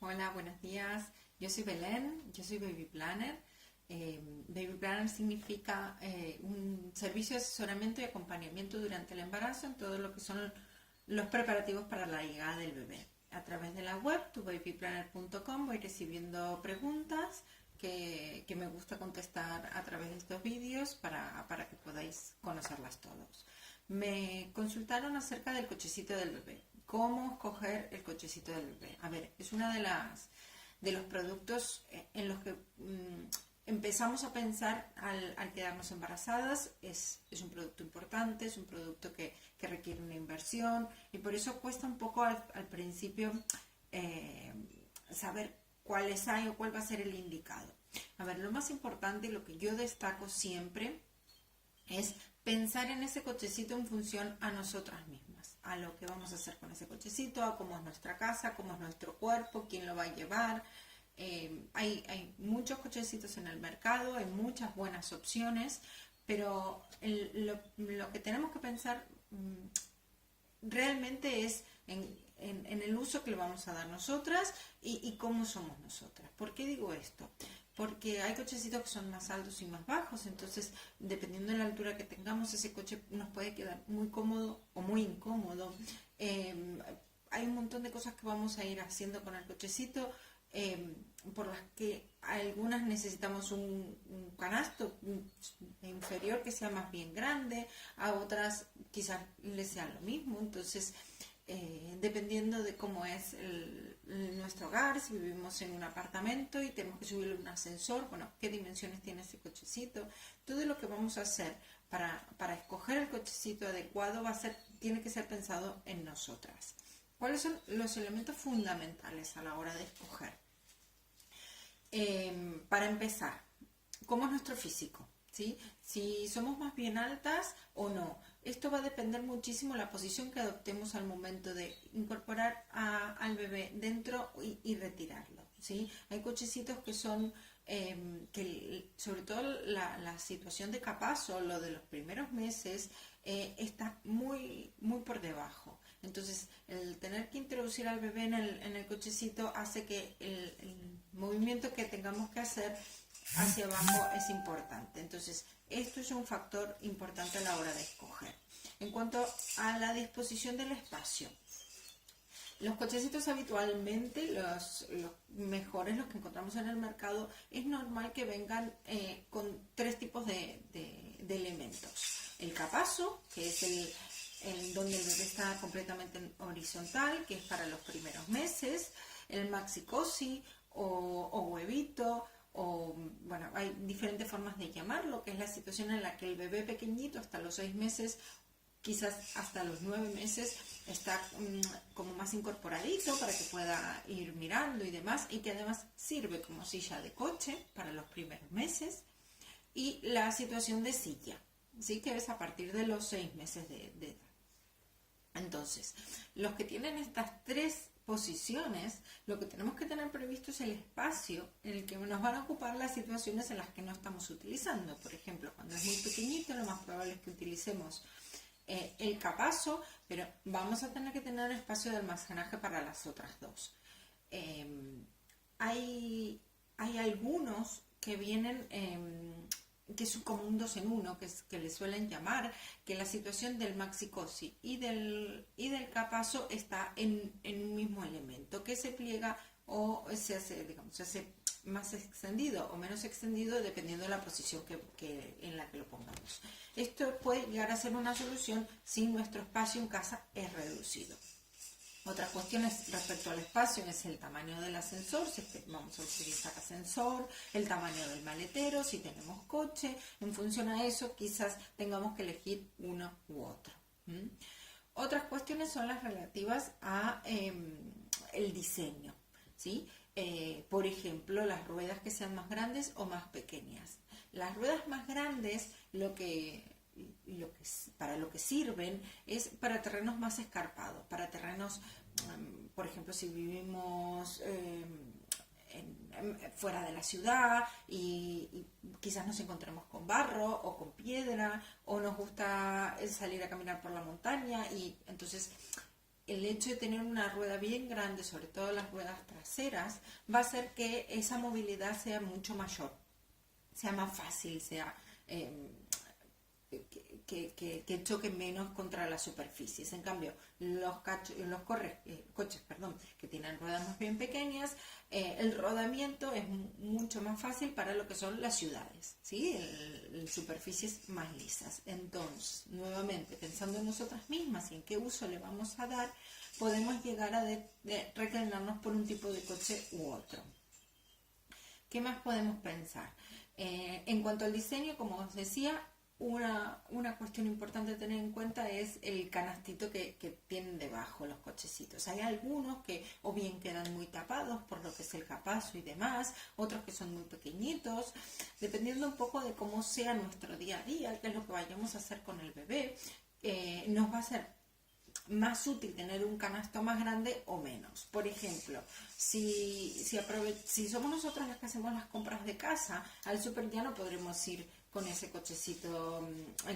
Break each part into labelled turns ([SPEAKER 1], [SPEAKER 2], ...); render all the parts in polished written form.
[SPEAKER 1] Hola, buenos días. Yo soy Belén, yo soy Baby Planner. Baby Planner significa un servicio de asesoramiento y acompañamiento durante el embarazo en todo lo que son los preparativos para la llegada del bebé. A través de la web, tubabyplanner.com, voy recibiendo preguntas que me gusta contestar a través de estos vídeos para que podáis conocerlas todos. Me consultaron acerca del cochecito del bebé. ¿Cómo escoger el cochecito del bebé? A ver, es una de los productos en los que empezamos a pensar al quedarnos embarazadas. Es un producto importante, es un producto que requiere una inversión y por eso cuesta un poco al principio saber cuáles hay o cuál va a ser el indicado. A ver, lo más importante y lo que yo destaco siempre es pensar en ese cochecito en función a nosotras mismas, a lo que vamos a hacer con ese cochecito, a cómo es nuestra casa, cómo es nuestro cuerpo, quién lo va a llevar. Hay muchos cochecitos en el mercado, hay muchas buenas opciones, pero lo que tenemos que pensar realmente es en el uso que le vamos a dar nosotras y cómo somos nosotras. ¿Por qué digo esto? Porque hay cochecitos que son más altos y más bajos, entonces dependiendo de la altura que tengamos, ese coche nos puede quedar muy cómodo o muy incómodo. Hay un montón de cosas que vamos a ir haciendo con el cochecito, por las que algunas necesitamos un canasto inferior que sea más bien grande, a otras quizás les sea lo mismo, entonces dependiendo de cómo es nuestro hogar, si vivimos en un apartamento y tenemos que subirle un ascensor, bueno, qué dimensiones tiene ese cochecito, todo lo que vamos a hacer para escoger el cochecito adecuado tiene que ser pensado en nosotras. ¿Cuáles son los elementos fundamentales a la hora de escoger? Para empezar, ¿cómo es nuestro físico? ¿Sí? Si somos más bien altas o no. Esto va a depender muchísimo de la posición que adoptemos al momento de incorporar al bebé dentro y retirarlo. ¿Sí? Hay cochecitos que son, que sobre todo la situación de capazo, lo de los primeros meses, está muy, muy por debajo. Entonces, el tener que introducir al bebé en el cochecito hace que el movimiento que tengamos que hacer hacia abajo es importante. Entonces, esto es un factor importante a la hora de escoger. En cuanto a la disposición del espacio, los cochecitos habitualmente, los mejores, los que encontramos en el mercado, es normal que vengan con tres tipos de elementos. El capazo, que es el donde el bebé está completamente horizontal, que es para los primeros meses. El maxi cosi o huevito, o bueno, hay diferentes formas de llamarlo, que es la situación en la que el bebé pequeñito hasta los 6 meses, quizás hasta los 9 meses, está como más incorporadito para que pueda ir mirando y demás, y que además sirve como silla de coche para los primeros meses. Y la situación de silla, ¿sí? Que es a partir de los 6 meses de edad. Entonces, los que tienen estas tres posiciones, lo que tenemos que tener previsto es el espacio en el que nos van a ocupar las situaciones en las que no estamos utilizando. Por ejemplo, cuando es muy pequeñito, lo más probable es que utilicemos el capazo, pero vamos a tener que tener espacio de almacenaje para las otras dos. Hay algunos que vienen que es como un 2 en 1, que le suelen llamar, que la situación del maxi cosi y del capazo está en un mismo elemento, que se pliega o se hace más extendido o menos extendido dependiendo de la posición en la que lo pongamos. Esto puede llegar a ser una solución si nuestro espacio en casa es reducido. Otras cuestiones respecto al espacio es el tamaño del ascensor, si vamos a utilizar ascensor, el tamaño del maletero, si tenemos coche. En función a eso quizás tengamos que elegir uno u otro. Otras cuestiones son las relativas a el diseño, ¿sí? Por ejemplo, las ruedas que sean más grandes o más pequeñas. Las ruedas más grandes para lo que sirven es para terrenos más escarpados, para terrenos, por ejemplo, si vivimos fuera de la ciudad y quizás nos encontremos con barro o con piedra, o nos gusta salir a caminar por la montaña, y entonces el hecho de tener una rueda bien grande, sobre todo las ruedas traseras, va a hacer que esa movilidad sea mucho mayor, sea más fácil, sea que choque menos contra las superficies. En cambio, los coches que tienen ruedas más bien pequeñas, el rodamiento es mucho más fácil para lo que son las ciudades, ¿sí? Superficies más lisas. Entonces, nuevamente, pensando en nosotras mismas y en qué uso le vamos a dar, podemos llegar a reclinarnos por un tipo de coche u otro. ¿Qué más podemos pensar? En cuanto al diseño, como os decía, una cuestión importante a tener en cuenta es el canastito que tienen debajo los cochecitos. Hay algunos que o bien quedan muy tapados por lo que es el capazo y demás, otros que son muy pequeñitos, dependiendo un poco de cómo sea nuestro día a día, qué es lo que vayamos a hacer con el bebé, nos va a ser más útil tener un canasto más grande o menos. Por ejemplo, si somos nosotros las que hacemos las compras de casa, al súper ya no podremos ir con ese cochecito,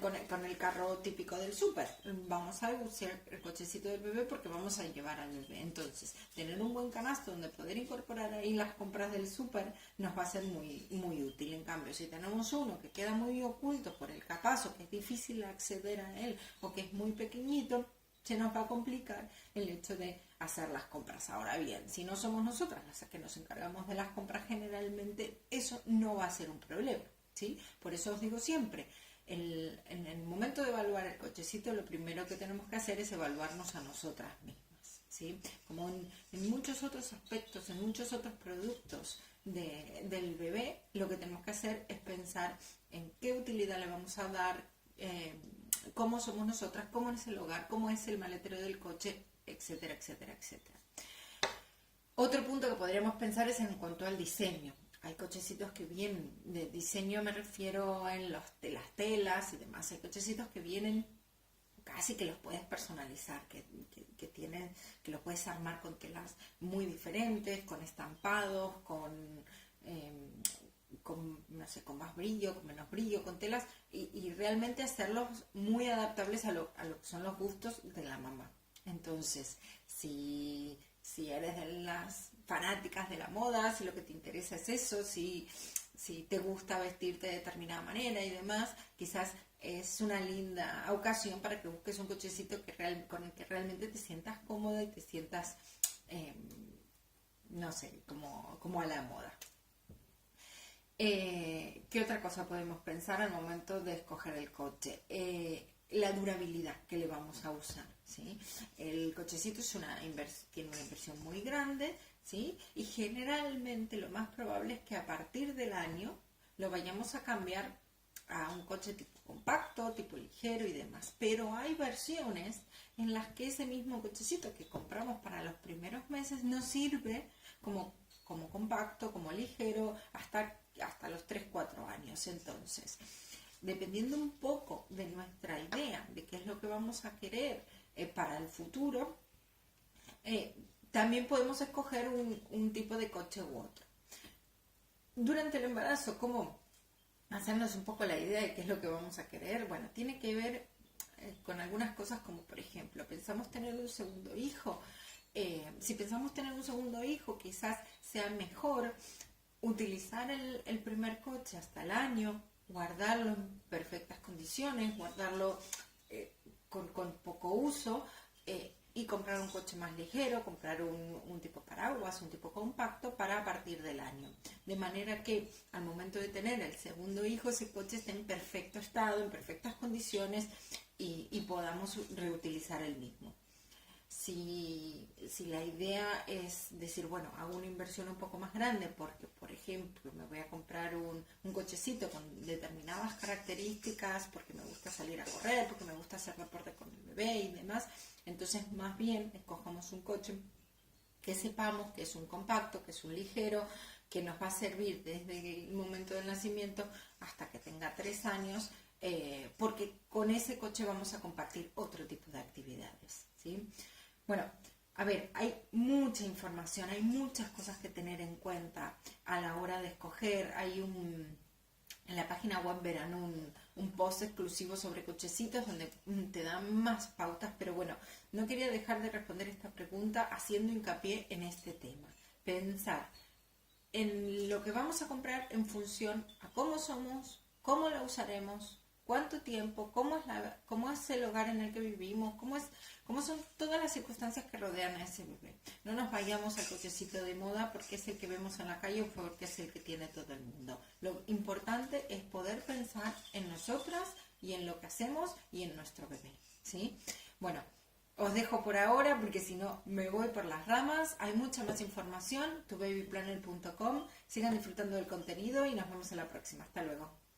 [SPEAKER 1] con el carro típico del súper. Vamos a usar el cochecito del bebé porque vamos a llevar al bebé. Entonces, tener un buen canasto donde poder incorporar ahí las compras del súper nos va a ser muy, muy útil. En cambio, si tenemos uno que queda muy oculto por el capazo, que es difícil acceder a él o que es muy pequeñito, se nos va a complicar el hecho de hacer las compras. Ahora bien, si no somos nosotras las que nos encargamos de las compras, generalmente eso no va a ser un problema, ¿sí? Por eso os digo siempre, en el momento de evaluar el cochecito, lo primero que tenemos que hacer es evaluarnos a nosotras mismas, ¿sí? Como en muchos otros aspectos, en muchos otros productos del bebé, lo que tenemos que hacer es pensar en qué utilidad le vamos a dar, cómo somos nosotras, cómo es el hogar, cómo es el maletero del coche, etcétera, etcétera, etcétera. Otro punto que podríamos pensar es en cuanto al diseño. Hay cochecitos que vienen, de diseño me refiero de las telas y demás. Hay cochecitos que vienen casi que los puedes personalizar, que los puedes armar con telas muy diferentes, con estampados, no sé, con más brillo, con menos brillo, con telas, y realmente hacerlos muy adaptables a lo que son los gustos de la mamá. Entonces, si eres de las fanáticas de la moda, si lo que te interesa es eso, si te gusta vestirte de determinada manera y demás, quizás es una linda ocasión para que busques un cochecito con el que realmente te sientas cómoda y te sientas, no sé, como a la moda. ¿Qué otra cosa podemos pensar al momento de escoger el coche? La durabilidad que le vamos a usar, ¿sí? El cochecito tiene una inversión muy grande, ¿sí? Y generalmente lo más probable es que a partir del año lo vayamos a cambiar a un coche tipo compacto, tipo ligero y demás. Pero hay versiones en las que ese mismo cochecito que compramos para los primeros meses nos sirve como compacto, como ligero, hasta los 3-4 años. Entonces, dependiendo un poco de nuestra idea de qué es lo que vamos a querer para el futuro, también podemos escoger un tipo de coche u otro. Durante el embarazo, ¿cómo hacernos un poco la idea de qué es lo que vamos a querer? Bueno, tiene que ver con algunas cosas como, por ejemplo, pensamos tener un segundo hijo. Si pensamos tener un segundo hijo, quizás sea mejor utilizar el primer coche hasta el año, guardarlo en perfectas condiciones, guardarlo con poco uso, y comprar un coche más ligero, comprar un tipo paraguas, un tipo compacto para a partir del año. De manera que al momento de tener el segundo hijo, ese coche esté en perfecto estado, en perfectas condiciones y podamos reutilizar el mismo. Si la idea es decir, bueno, hago una inversión un poco más grande porque, por ejemplo, me voy a comprar un cochecito con determinadas características, porque me gusta salir a correr, porque me gusta hacer deporte con el bebé y demás, entonces más bien escojamos un coche que sepamos que es un compacto, que es un ligero, que nos va a servir desde el momento del nacimiento hasta que tenga 3 años, porque con ese coche vamos a compartir otro tipo de actividades, ¿sí? Bueno, a ver, hay mucha información, hay muchas cosas que tener en cuenta a la hora de escoger. Hay En la página web verán un post exclusivo sobre cochecitos donde te dan más pautas, pero bueno, no quería dejar de responder esta pregunta haciendo hincapié en este tema. Pensar en lo que vamos a comprar en función a cómo somos, cómo la usaremos, cuánto tiempo, cómo es el hogar en el que vivimos, cómo son todas las circunstancias que rodean a ese bebé. No nos vayamos al cochecito de moda porque es el que vemos en la calle o porque es el que tiene todo el mundo. Lo importante es poder pensar en nosotras y en lo que hacemos y en nuestro bebé, ¿sí? Bueno, os dejo por ahora porque si no me voy por las ramas. Hay mucha más información, tubabyplanner.com. Sigan disfrutando del contenido y nos vemos en la próxima. Hasta luego.